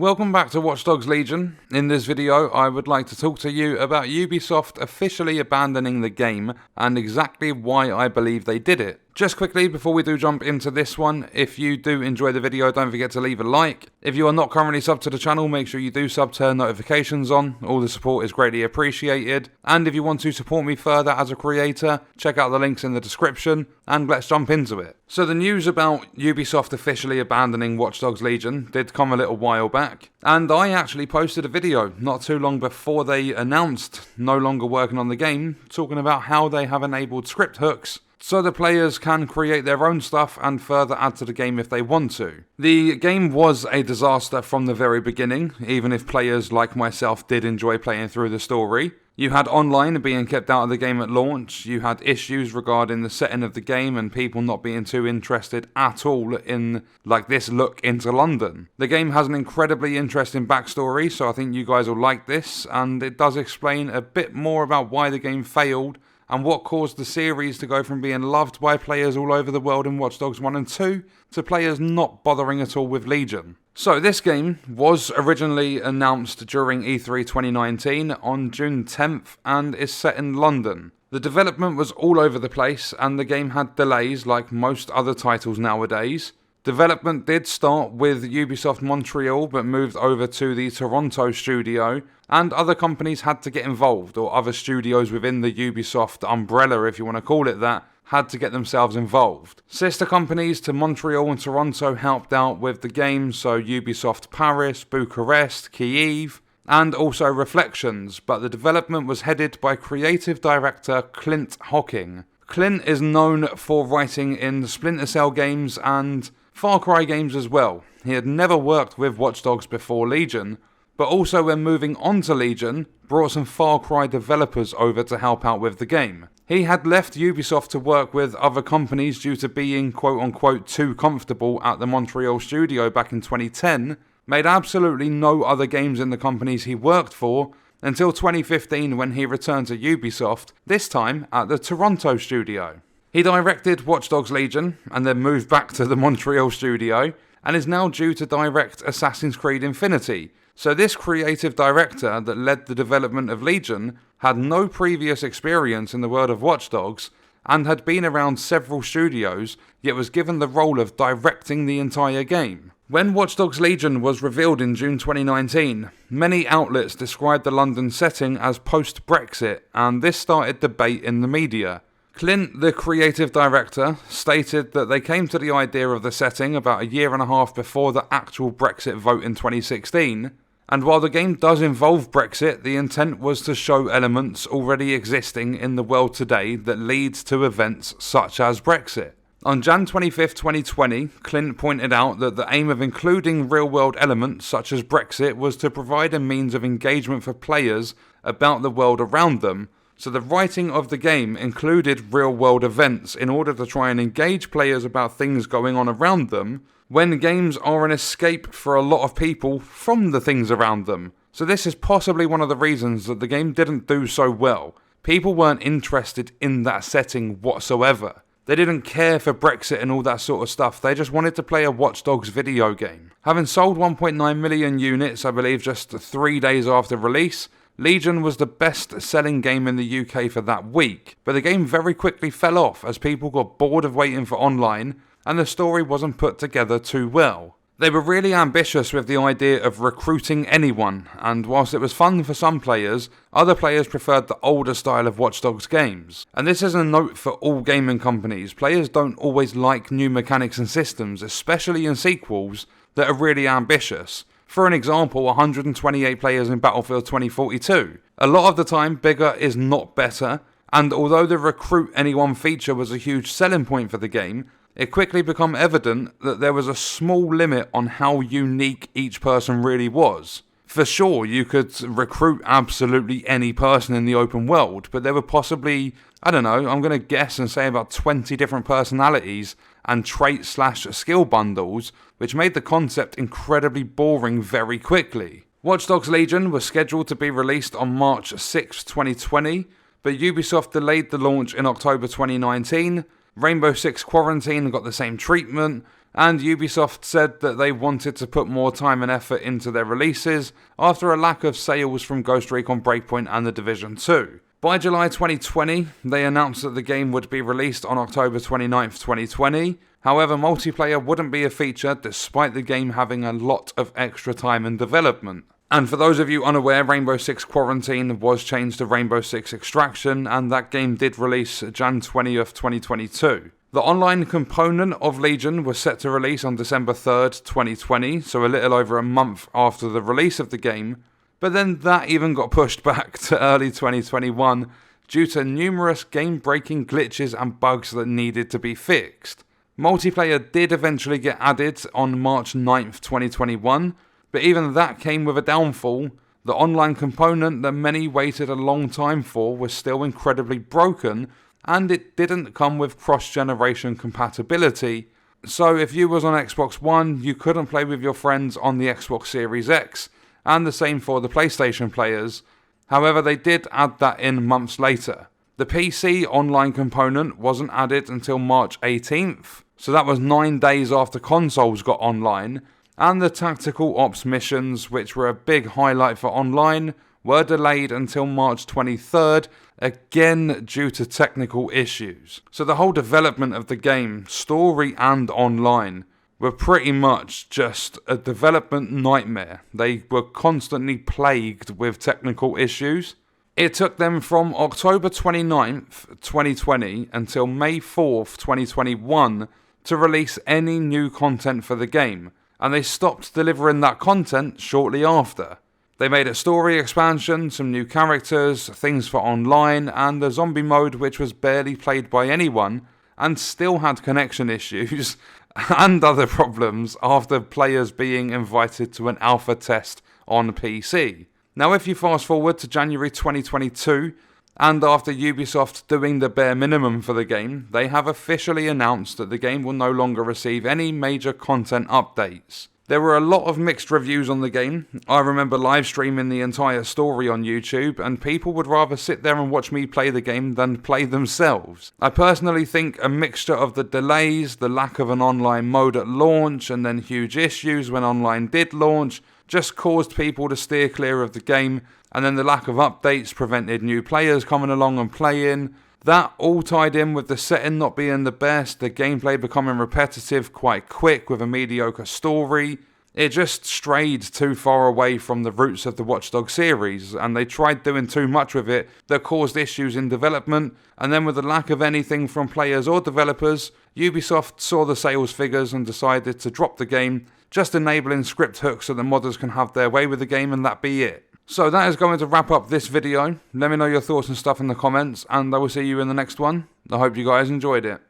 Welcome back to Watch Dogs Legion. In this video, I would like to talk to you about Ubisoft officially abandoning the game and exactly why I believe they did it. Just quickly, before we do jump into this one, if you do enjoy the video, don't forget to leave a like. If you are not currently subbed to the channel, make sure you do sub, turn notifications on. All the support is greatly appreciated. And if you want to support me further as a creator, check out the links in the description, and let's jump into it. So the news about Ubisoft officially abandoning Watch Dogs Legion did come a little while back, and I actually posted a video not too long before they announced no longer working on the game, talking about how they have enabled script hooks so the players can create their own stuff and further add to the game if they want to. The game was a disaster from the very beginning, even if players like myself did enjoy playing through the story. You had online being kept out of the game at launch, you had issues regarding the setting of the game and people not being too interested at all in this look into London. The game has an incredibly interesting backstory, so I think you guys will like this, and it does explain a bit more about why the game failed and what caused the series to go from being loved by players all over the world in Watch Dogs 1 and 2 to players not bothering at all with Legion. So this game was originally announced during E3 2019 on June 10th and is set in London. The development was all over the place and the game had delays like most other titles nowadays. Development did start with Ubisoft Montreal but moved over to the Toronto studio, and other companies had to get involved, or other studios within the Ubisoft umbrella, if you want to call it that, had to get themselves involved. Sister companies to Montreal and Toronto helped out with the game, so Ubisoft Paris, Bucharest, Kyiv, and also Reflections, but the development was headed by creative director Clint Hocking. Clint is known for writing in Splinter Cell games and Far Cry games as well. He had never worked with Watch Dogs before Legion, but also when moving on to Legion, brought some Far Cry developers over to help out with the game. He had left Ubisoft to work with other companies due to being quote-unquote too comfortable at the Montreal studio back in 2010, made absolutely no other games in the companies he worked for, until 2015 when he returned to Ubisoft, this time at the Toronto studio. He directed Watch Dogs Legion, and then moved back to the Montreal studio, and is now due to direct Assassin's Creed Infinity. So this creative director that led the development of Legion had no previous experience in the world of Watch Dogs, and had been around several studios, yet was given the role of directing the entire game. When Watch Dogs Legion was revealed in June 2019, many outlets described the London setting as post-Brexit, and this started debate in the media. Clint, the creative director, stated that they came to the idea of the setting about a year and a half before the actual Brexit vote in 2016, and while the game does involve Brexit, the intent was to show elements already existing in the world today that leads to events such as Brexit. On Jan 25th, 2020, Clint pointed out that the aim of including real-world elements such as Brexit was to provide a means of engagement for players about the world around them, so the writing of the game included real-world events in order to try and engage players about things going on around them, when games are an escape for a lot of people from the things around them. So this is possibly one of the reasons that the game didn't do so well. People weren't interested in that setting whatsoever. They didn't care for Brexit and all that sort of stuff, they just wanted to play a Watch Dogs video game. Having sold 1.9 million units, I believe just 3 days after release, Legion was the best-selling game in the UK for that week, but the game very quickly fell off as people got bored of waiting for online, and the story wasn't put together too well. They were really ambitious with the idea of recruiting anyone, and whilst it was fun for some players, other players preferred the older style of Watch Dogs games. And this is a note for all gaming companies, players don't always like new mechanics and systems, especially in sequels that are really ambitious. For an example, 128 players in Battlefield 2042. A lot of the time, bigger is not better, and although the recruit anyone feature was a huge selling point for the game, it quickly became evident that there was a small limit on how unique each person really was. For sure, you could recruit absolutely any person in the open world, but there were possibly, I'm going to guess and say about 20 different personalities and trait/skill bundles, which made the concept incredibly boring very quickly. Watch Dogs Legion was scheduled to be released on March 6, 2020, but Ubisoft delayed the launch in October 2019. Rainbow Six Quarantine got the same treatment, and Ubisoft said that they wanted to put more time and effort into their releases after a lack of sales from Ghost Recon Breakpoint and The Division 2. By July 2020, they announced that the game would be released on October 29th, 2020. However, multiplayer wouldn't be a feature despite the game having a lot of extra time in development. And for those of you unaware, Rainbow Six Quarantine was changed to Rainbow Six Extraction, and that game did release Jan 20th, 2022. The online component of Legion was set to release on December 3rd, 2020, so a little over a month after the release of the game, but then that even got pushed back to early 2021 due to numerous game-breaking glitches and bugs that needed to be fixed. Multiplayer did eventually get added on March 9th, 2021, but even that came with a downfall. The online component that many waited a long time for was still incredibly broken, and it didn't come with cross-generation compatibility. So if you was on Xbox One, you couldn't play with your friends on the Xbox Series X, and the same for the PlayStation players. However, they did add that in months later. The PC online component wasn't added until March 18th, so that was 9 days after consoles got online, and the tactical ops missions, which were a big highlight for online, were delayed until March 23rd, again due to technical issues. So the whole development of the game, story and online, were pretty much just a development nightmare. They were constantly plagued with technical issues. It took them from October 29th, 2020 until May 4th, 2021 to release any new content for the game, and they stopped delivering that content shortly after. They made a story expansion, some new characters, things for online, and the zombie mode which was barely played by anyone, and still had connection issues and other problems after players being invited to an alpha test on PC. Now if you fast forward to January 2022, and after Ubisoft doing the bare minimum for the game, they have officially announced that the game will no longer receive any major content updates. There were a lot of mixed reviews on the game. I remember live streaming the entire story on YouTube, and people would rather sit there and watch me play the game than play themselves. I personally think a mixture of the delays, the lack of an online mode at launch, and then huge issues when online did launch, just caused people to steer clear of the game, and then the lack of updates prevented new players coming along and playing. That all tied in with the setting not being the best, the gameplay becoming repetitive quite quick with a mediocre story. It just strayed too far away from the roots of the Watch Dogs series, and they tried doing too much with it that caused issues in development, and then with the lack of anything from players or developers, Ubisoft saw the sales figures and decided to drop the game, just enabling script hooks so the modders can have their way with the game and that be it. So that is going to wrap up this video. Let me know your thoughts and stuff in the comments, and I will see you in the next one. I hope you guys enjoyed it.